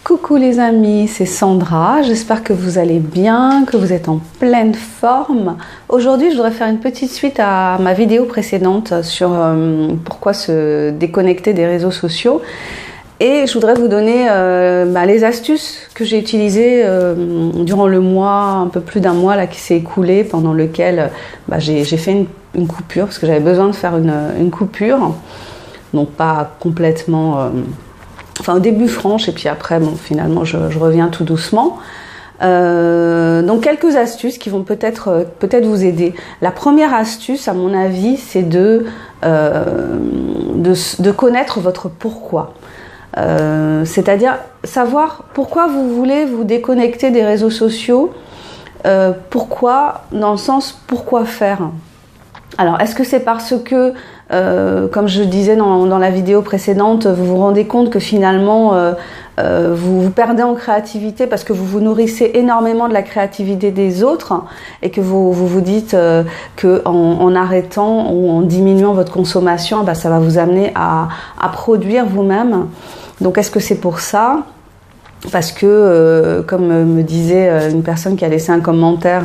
Coucou les amis, c'est Sandra, j'espère que vous allez bien, que vous êtes en pleine forme. Aujourd'hui, je voudrais faire une petite suite à ma vidéo précédente sur pourquoi se déconnecter des réseaux sociaux. Et je voudrais vous donner les astuces que j'ai utilisées durant le mois, un peu plus d'un mois là, qui s'est écoulé, pendant lequel j'ai fait une coupure, parce que j'avais besoin de faire une coupure. Donc pas complètement... au début franche, et puis après, finalement, je reviens tout doucement. Donc quelques astuces qui vont peut-être vous aider. La première astuce, à mon avis, c'est de connaître votre pourquoi. C'est-à-dire savoir pourquoi vous voulez vous déconnecter des réseaux sociaux. Pourquoi, dans le sens pourquoi faire. Alors, est-ce que c'est parce que, comme je disais dans la vidéo précédente, vous vous rendez compte que finalement vous vous perdez en créativité parce que vous vous nourrissez énormément de la créativité des autres et que vous dites qu'en arrêtant ou en diminuant votre consommation, ça va vous amener à produire vous-même. Donc, est-ce que c'est pour ça ? Parce que, comme me disait une personne qui a laissé un commentaire,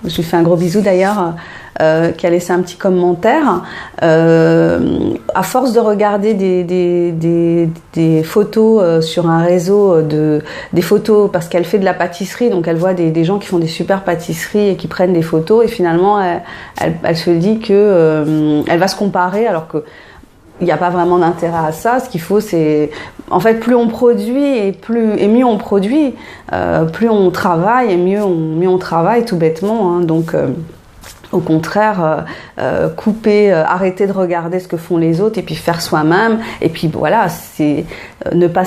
je lui fais un gros bisou d'ailleurs, qui a laissé un petit commentaire, à force de regarder des photos sur un réseau, des photos, parce qu'elle fait de la pâtisserie, donc elle voit des gens qui font des super pâtisseries et qui prennent des photos, et finalement elle se dit que elle va se comparer, alors que il n'y a pas vraiment d'intérêt à ça. Ce qu'il faut, c'est... En fait, plus on produit et mieux on produit. Plus on travaille et mieux on travaille, tout bêtement. Donc, au contraire, couper, arrêter de regarder ce que font les autres et puis faire soi-même. Et puis voilà, c'est ne pas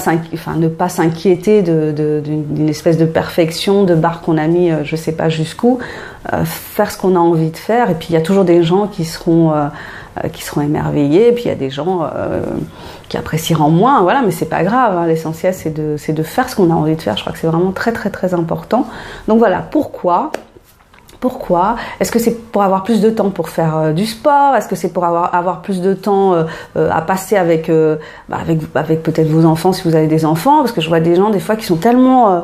s'inquiéter d'une espèce de perfection, de barre qu'on a mis je sais pas jusqu'où. Faire ce qu'on a envie de faire. Et puis, il y a toujours des gens qui seront émerveillés, et puis il y a des gens qui apprécieront moins, voilà, mais c'est pas grave, hein. L'essentiel c'est de faire ce qu'on a envie de faire. Je crois que c'est vraiment très très très important. Donc voilà, pourquoi est-ce que c'est pour avoir plus de temps pour faire du sport? Est-ce que c'est pour avoir plus de temps à passer avec peut-être vos enfants si vous avez des enfants? Parce que je vois des gens des fois qui sont tellement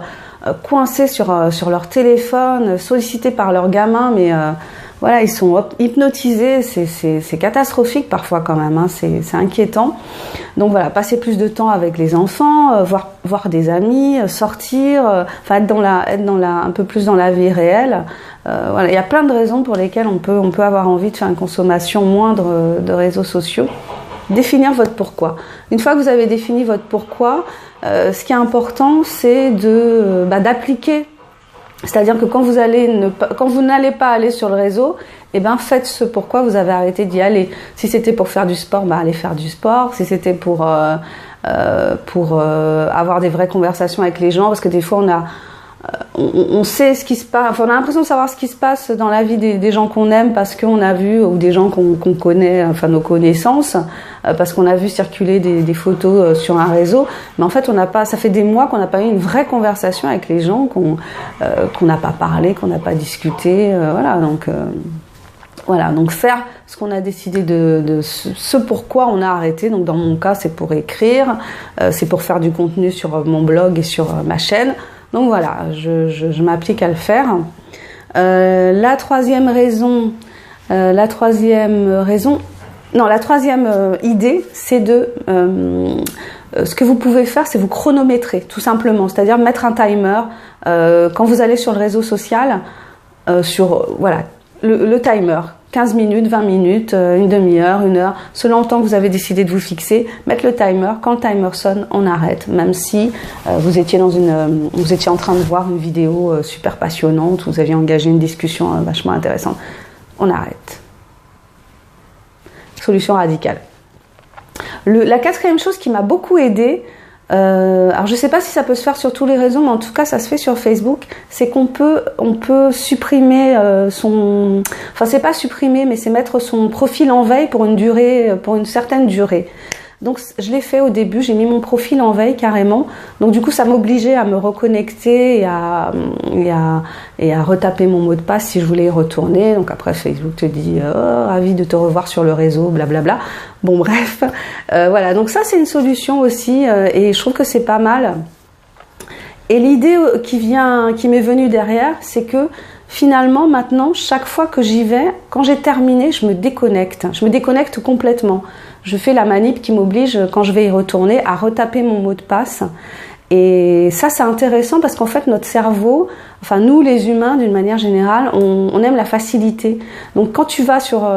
coincés sur leur téléphone, sollicités par leurs gamins, mais voilà, ils sont hypnotisés, c'est catastrophique parfois quand même, hein, c'est inquiétant. Donc voilà, passer plus de temps avec les enfants, voir des amis, sortir, être un peu plus dans la vie réelle. Voilà, il y a plein de raisons pour lesquelles on peut avoir envie de faire une consommation moindre de réseaux sociaux. Définir votre pourquoi. Une fois que vous avez défini votre pourquoi, ce qui est important, c'est d'appliquer. C'est-à-dire que quand vous n'allez pas aller sur le réseau, faites ce pourquoi vous avez arrêté d'y aller. Si c'était pour faire du sport, allez faire du sport. Si c'était pour avoir des vraies conversations avec les gens, parce que des fois on sait ce qui se passe, on a l'impression de savoir ce qui se passe dans la vie des gens qu'on aime parce qu'on a vu, ou des gens qu'on connaît, nos connaissances, parce qu'on a vu circuler des photos sur un réseau, mais en fait ça fait des mois qu'on n'a pas eu une vraie conversation avec les gens, qu'on n'a pas parlé, qu'on n'a pas discuté, donc faire ce qu'on a décidé de ce pourquoi on a arrêté. Donc dans mon cas, c'est pour écrire, c'est pour faire du contenu sur mon blog et sur ma chaîne. Donc voilà, je m'applique à le faire. La troisième idée, c'est ce que vous pouvez faire, c'est vous chronométrer, tout simplement. C'est-à-dire mettre un timer quand vous allez sur le réseau social, le timer. 15 minutes, 20 minutes, une demi-heure, une heure, selon le temps que vous avez décidé de vous fixer, mettre le timer. Quand le timer sonne, on arrête. Même si vous étiez en train de voir une vidéo super passionnante, vous aviez engagé une discussion vachement intéressante, on arrête. Solution radicale. La quatrième chose qui m'a beaucoup aidée, alors je ne sais pas si ça peut se faire sur tous les réseaux, mais en tout cas ça se fait sur Facebook, c'est qu'on peut supprimer c'est pas supprimer, mais c'est mettre son profil en veille pour une certaine durée. Donc je l'ai fait au début, j'ai mis mon profil en veille carrément. Donc du coup ça m'obligeait à me reconnecter et à retaper mon mot de passe si je voulais y retourner. Donc après Facebook te dit ravi de te revoir sur le réseau, blablabla. Bon bref, voilà. Donc ça c'est une solution aussi et je trouve que c'est pas mal. Et l'idée qui m'est venue derrière, c'est que finalement, maintenant, chaque fois que j'y vais, quand j'ai terminé, je me déconnecte. Je me déconnecte complètement. Je fais la manip qui m'oblige, quand je vais y retourner, à retaper mon mot de passe. Et ça, c'est intéressant parce qu'en fait, notre cerveau, enfin nous les humains d'une manière générale, on aime la facilité. Donc quand tu vas sur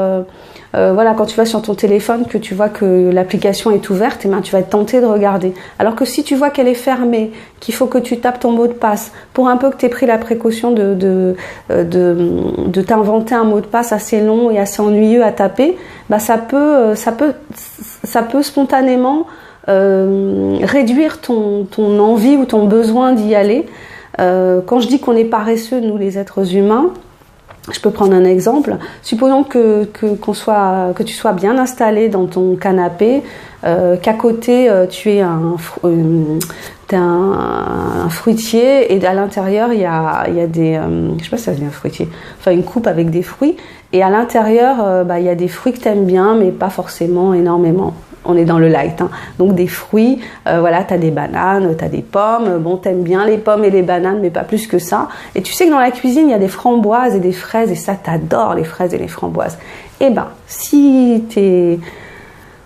quand tu vas sur ton téléphone, que tu vois que l'application est ouverte, et bien tu vas être tenté de regarder. Alors que si tu vois qu'elle est fermée, qu'il faut que tu tapes ton mot de passe, pour un peu que tu aies pris la précaution de t'inventer un mot de passe assez long et assez ennuyeux à taper, bah ça peut spontanément réduire ton envie ou ton besoin d'y aller. Quand je dis qu'on est paresseux, nous les êtres humains, je peux prendre un exemple. Supposons que tu sois bien installé dans ton canapé, qu'à côté tu aies un fruitier et à l'intérieur il y a des, je sais pas si ça veut dire un fruitier, enfin une coupe avec des fruits, et à l'intérieur il y a des fruits que tu aimes bien mais pas forcément énormément. On est dans le light, hein. Donc des fruits, voilà, t'as des bananes, t'as des pommes, bon, t'aimes bien les pommes et les bananes, mais pas plus que ça. Et tu sais que dans la cuisine, il y a des framboises et des fraises, et ça, t'adores les fraises et les framboises. Eh ben,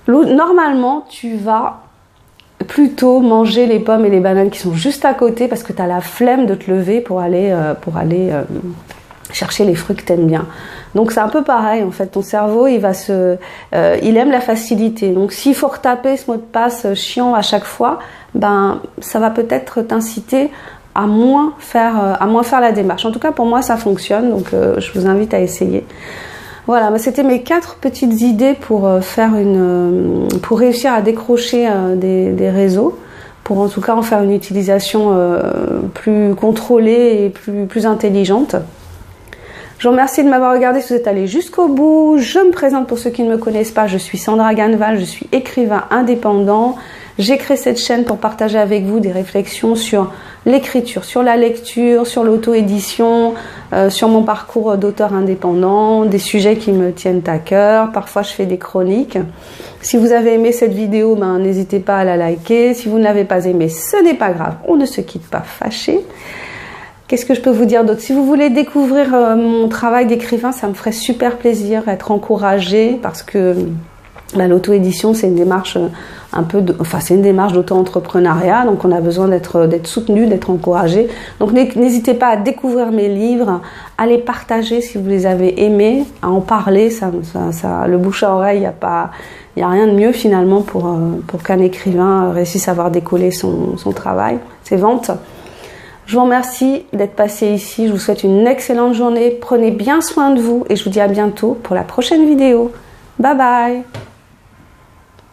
normalement, tu vas plutôt manger les pommes et les bananes qui sont juste à côté parce que t'as la flemme de te lever pour aller chercher les fruits que t'aimes bien. Donc c'est un peu pareil en fait, ton cerveau il aime la facilité. Donc s'il faut retaper ce mot de passe chiant à chaque fois, ben ça va peut-être t'inciter à moins faire la démarche. En tout cas pour moi ça fonctionne, donc je vous invite à essayer. Voilà, c'était mes 4 petites idées pour réussir à décrocher des réseaux, pour en tout cas en faire une utilisation plus contrôlée et plus intelligente. Je vous remercie de m'avoir regardé si vous êtes allé jusqu'au bout. Je me présente pour ceux qui ne me connaissent pas. Je suis Sandra Ganneval, je suis écrivain indépendant. J'ai créé cette chaîne pour partager avec vous des réflexions sur l'écriture, sur la lecture, sur l'auto-édition, sur mon parcours d'auteur indépendant, des sujets qui me tiennent à cœur. Parfois, je fais des chroniques. Si vous avez aimé cette vidéo, n'hésitez pas à la liker. Si vous ne l'avez pas aimée, ce n'est pas grave. On ne se quitte pas fâché. Qu'est-ce que je peux vous dire d'autre? Si vous voulez découvrir mon travail d'écrivain, ça me ferait super plaisir, être encouragé, parce que l'auto-édition, c'est une démarche c'est une démarche d'auto-entrepreneuriat, donc on a besoin d'être soutenu, d'être encouragé. Donc n'hésitez pas à découvrir mes livres, à les partager si vous les avez aimés, à en parler. Le bouche à oreille, il n'y a rien de mieux finalement pour qu'un écrivain réussisse à avoir décollé son travail, ses ventes. Je vous remercie d'être passé ici. Je vous souhaite une excellente journée. Prenez bien soin de vous et je vous dis à bientôt pour la prochaine vidéo. Bye bye!